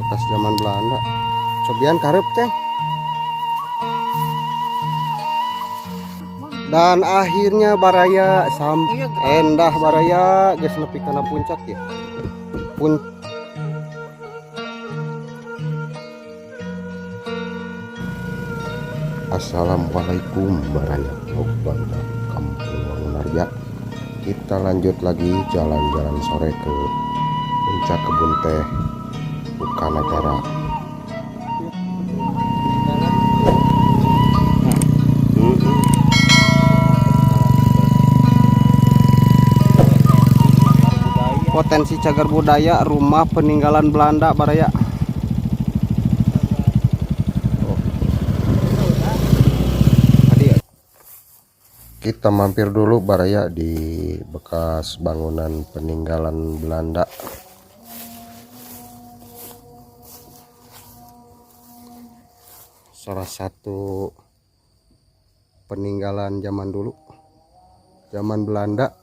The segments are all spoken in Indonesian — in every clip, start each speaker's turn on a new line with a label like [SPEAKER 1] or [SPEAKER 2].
[SPEAKER 1] bekas zaman Belanda. Cobian karep ceng. Dan akhirnya baraya endah baraya geus nepi kana puncak ya. Assalamualaikum warahmatullahi wabarakatuh. Kampung Wangunarja. Kita lanjut lagi jalan-jalan sore ke puncak kebun teh Bukanagara. Potensi cagar budaya rumah peninggalan Belanda baraya. Kita mampir dulu baraya di bekas bangunan peninggalan Belanda. Salah satu peninggalan zaman dulu, zaman Belanda.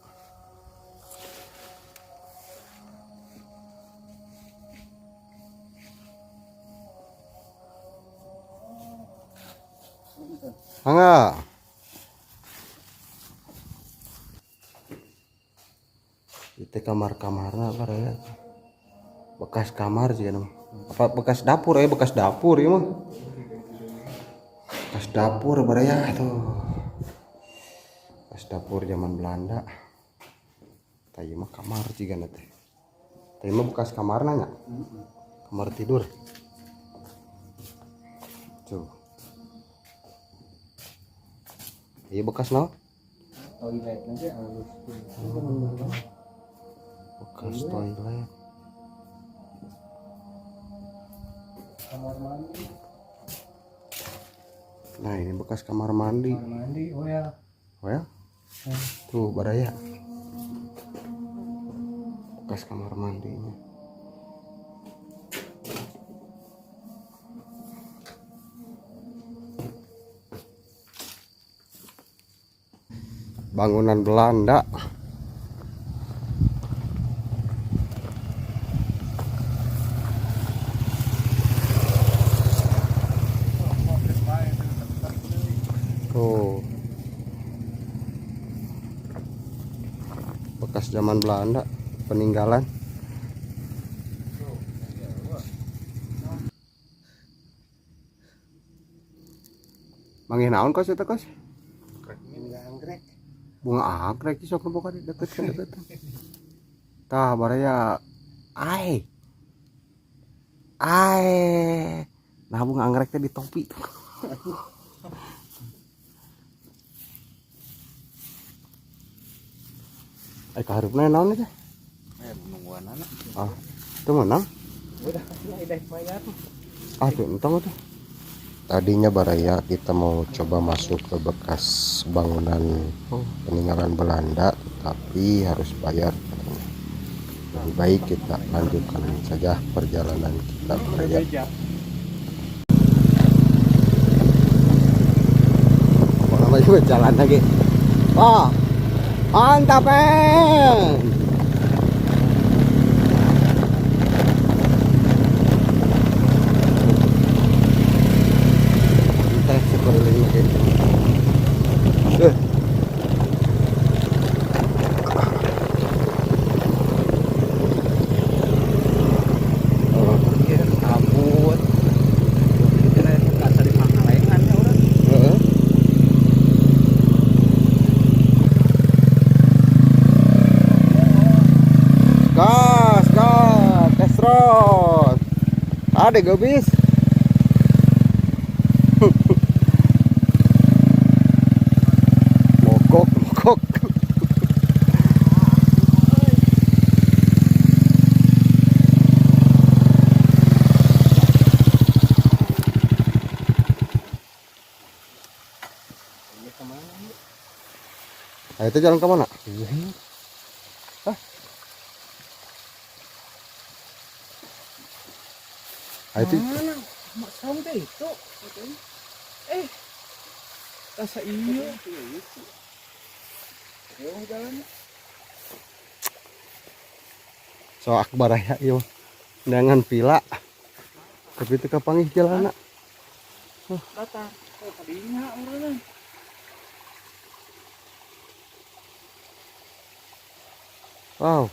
[SPEAKER 1] Mangga. Itu kamar-kamarnya apa ya? Bekas kamar sih kan. Apa bekas dapur ya? Bekas dapur ya mah. Bekas dapur baraya tuh. Bekas dapur zaman Belanda. Tadi mah kamar sih kan teh. Tadi mah bekas kamar nanya. Kamar tidur. Tuh. Iya bekas no?
[SPEAKER 2] Toilet aja harus.
[SPEAKER 1] Bekas toilet.
[SPEAKER 2] Kamar mandi.
[SPEAKER 1] Nah ini bekas kamar mandi.
[SPEAKER 2] Kamar mandi, oh ya.
[SPEAKER 1] Oh ya? Tuh baraya. Bekas kamar mandinya. Bangunan Belanda. Tuh. Bekas zaman Belanda, peninggalan. Mangih naon kos eta kos? Bunga anggrek sok boga deket kan deket. Tah baraya ai. Nah bunga anggrek teh di topi tuh. Ai kaharupna naon teh?
[SPEAKER 2] Nungguan anak.
[SPEAKER 1] Ah, itu menang.
[SPEAKER 2] Udah bayar.
[SPEAKER 1] Ah, tuh entong tuh. Tadinya baraya kita mau coba masuk ke bekas bangunan peninggalan Belanda, tapi harus bayar katanya. Lebih baik kita lanjutkan saja perjalanan kita baraya. Apa namanya jalan lagi? Oh, mantap gas terus. Ada gabis. Mogok. Nah, itu jalan ke mana? Hah? Ah, itu
[SPEAKER 2] Mana? Mak sampai itu. Rasa iya. Yo jalan.
[SPEAKER 1] so akbar ya yo dengan pila Tapi teu kapanggih jalanna.
[SPEAKER 2] Datar. Oh, tadinya urang.
[SPEAKER 1] Wow.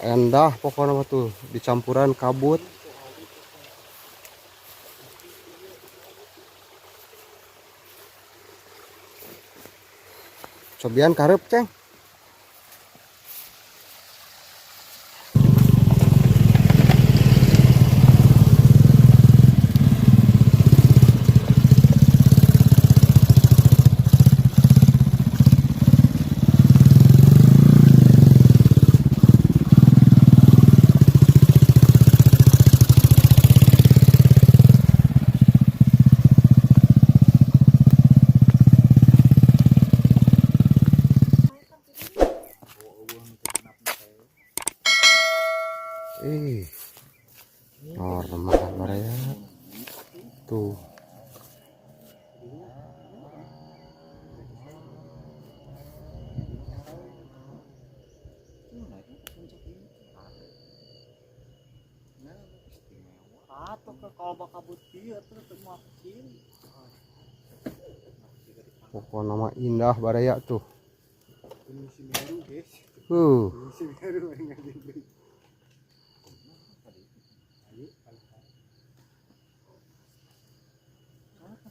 [SPEAKER 1] Endah pokoknya mah tuh dicampuran kabut. Cobian karep, Ceng. Normal baraya. Tuh.
[SPEAKER 2] Atau ke kalau bakal putih atau semua kecil.
[SPEAKER 1] Pokoknya mah indah baraya tuh.
[SPEAKER 2] Musim baru, guys. Musim baru yang beli.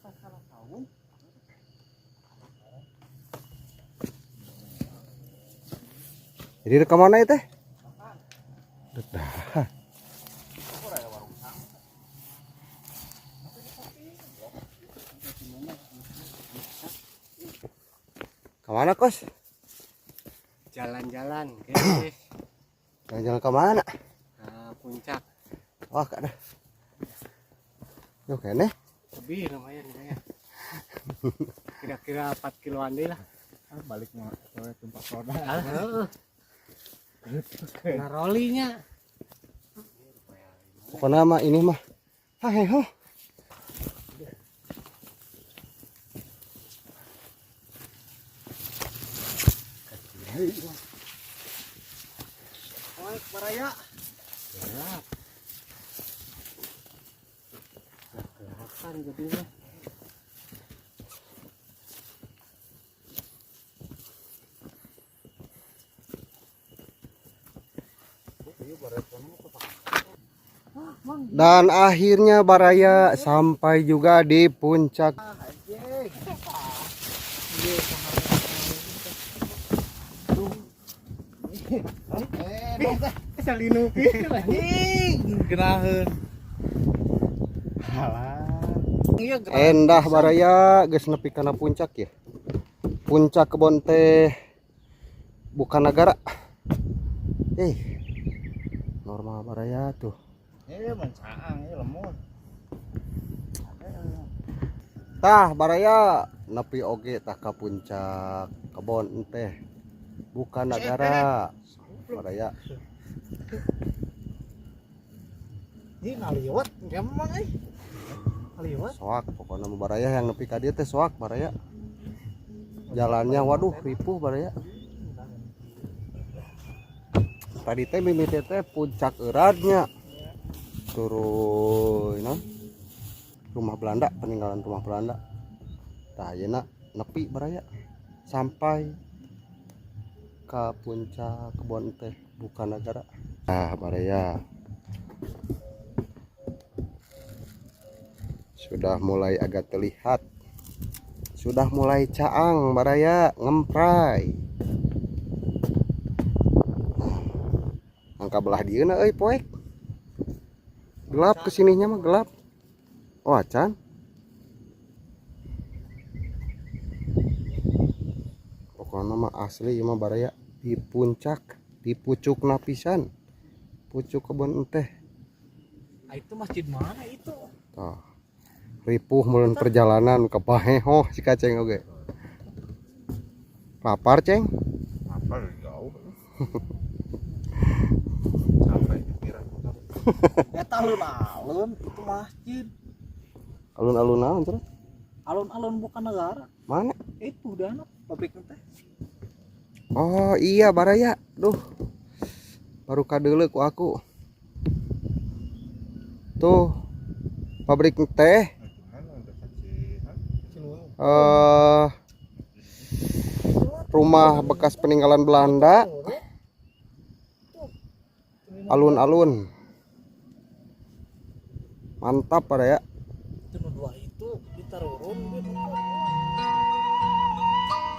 [SPEAKER 2] Salah tahun.
[SPEAKER 1] Jadi rekam mana ya teh? Dah. Kemana kos?
[SPEAKER 2] Jalan-jalan, guys.
[SPEAKER 1] Jalan-jalan kemana?
[SPEAKER 2] Nah, puncak.
[SPEAKER 1] Wah kak dah. Yuk kene.
[SPEAKER 2] Lebih lumayan. Kira-kira 4 kiloan deh lah. Balik mau tumpah soda. Nah, rollinya.
[SPEAKER 1] Pokoknya mah ini mah. Haheho.
[SPEAKER 2] Naik baraya. Gelap. Kelihatan jadinya.
[SPEAKER 1] Dan akhirnya baraya sampai juga di puncak.
[SPEAKER 2] Salinupi anjing geraheun. Iya
[SPEAKER 1] Endah baraya geus nepi kana puncak ya. Puncak kebon teh bukan negara. Normal baraya tuh.
[SPEAKER 2] mencaang lemut.
[SPEAKER 1] Tah baraya nepi oge tah ka puncak kebon teh bukan negara. Baraya
[SPEAKER 2] Ini ngaliwat emang ngaliwat.
[SPEAKER 1] soak pokoknya mah baraya yang nepi ka dieu teh soak baraya. Jalannya waduh ripuh baraya. Tadi teh mimiti teh puncak euradnya. Turun rumah Belanda, peninggalan rumah Belanda. Tah ayeuna nepi baraya sampai ke puncak kebon teh bukan negara. Nah baraya sudah mulai agak terlihat, sudah mulai caang baraya ngemprai. Angka belah dieuna euy poek. Gelap kesininya mah gelap. Oh acan. Pokoknya mah asli mah baraya di puncak, di pucuk napisan. Pucuk kebon teh.
[SPEAKER 2] Itu masjid mana itu?
[SPEAKER 1] Tuh. Ripuh mulun perjalanan ke Paheho si Kaceng oge. Lapar, Ceng?
[SPEAKER 2] Lapar jauh. Sampai pikiran motor. Eta alun-alun itu masjid.
[SPEAKER 1] Alun-alun naon terus?
[SPEAKER 2] Alun-alun bukan negara.
[SPEAKER 1] Mana?
[SPEAKER 2] Itu dana pabrik teh.
[SPEAKER 1] Oh iya baraya. Duh. Baru kadeuleu ku aku. Tuh pabrik teh. Rumah bekas peninggalan Belanda. Alun-alun. Mantap pada ya.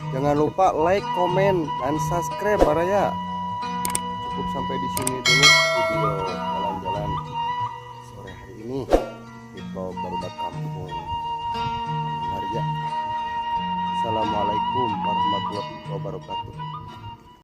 [SPEAKER 1] Jangan lupa like, komen, dan subscribe pada ya. Cukup sampai di sini dulu video